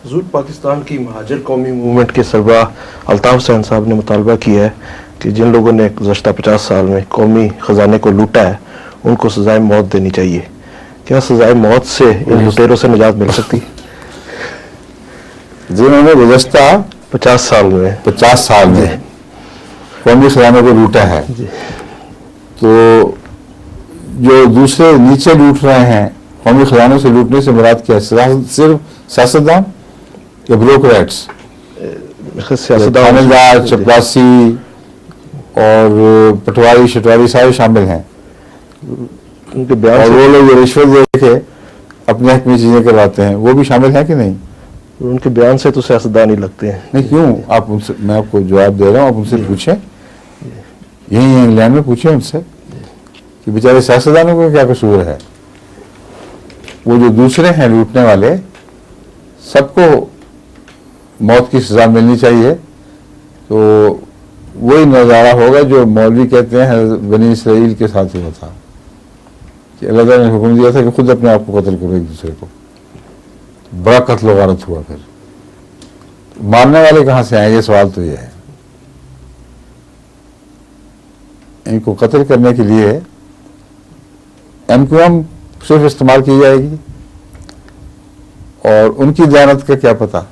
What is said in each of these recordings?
हुजूर, पाकिस्तान की महाजर कौमी मूवमेंट के सरबराह अल्ताफ हुसैन साहब ने मुतालबा किया है कि जिन लोगों ने गुज़श्ता 50 साल में कौमी ख़जाने को लूटा है उनको सजाए मौत देनी चाहिए। क्या सजाए मौत से इन लुटेरों से निजात मिल सकती? जिन्होंने गुज़श्ता 50 साल में 50 साल में कौमी खजाने को लूटा है, तो जो दूसरे नीचे लूट रहे हैं, कौमी खजानों से लूटने से मुराद क्या है? सिर्फ सियासतदान या ब्रोकरेट्स, थानेदार, चपरासी और पटवारी शटवारी सारे शामिल हैं। उनके बयान और वो लोग रिश्वत दे के अपने हक में चीजें करवाते हैं, वो भी शामिल हैं कि नहीं? उनके बयान से तो सियासतदान ही लगते हैं। नहीं, क्यों? आप उनसे, मैं आपको जवाब दे रहा हूँ, आप उनसे पूछें, यही इंग्लैंड में पूछें उनसे कि बेचारे सियासतदानों को क्या कसूर है। वो जो दूसरे हैं लूटने वाले, सबको मौत की सजा मिलनी चाहिए। तो वही नज़ारा होगा जो मौलवी कहते हैं बनी इसराइल के साथ हुआ था कि अल्लाह ताला ने हुक्म दिया था कि खुद अपने आप को कत्ल करो एक दूसरे को। बड़ा कत्ल गारत हुआ। फिर मारने वाले कहाँ से आए? ये सवाल तो ये है। इनको कत्ल करने के लिए MQM सिर्फ इस्तेमाल की जाएगी और उनकी दयानत का क्या पता।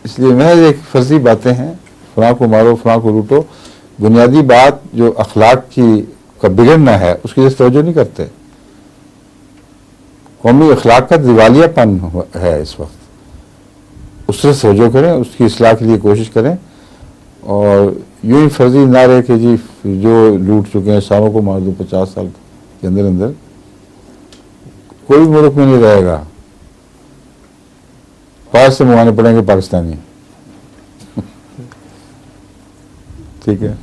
इसलिए महज एक फर्जी बातें हैं, फलां को मारो फलां को लूटो। बुनियादी बात जो अखलाक की का बिगड़ना है उसकी तरफ तवज्जो नहीं करते। कौमी अखलाक का दिवालियापन है इस वक्त, उससे तवज्जो करें, उसकी इस्लाह के लिए कोशिश करें और यूं ही फर्जी ना रहे कि जी जो लूट चुके हैं सारों को मार दो 50 साल के अंदर अंदर। कोई मुल्क में नहीं रहेगा, बाहर से मंगाने पड़ेंगे पाकिस्तानी। ठीक है।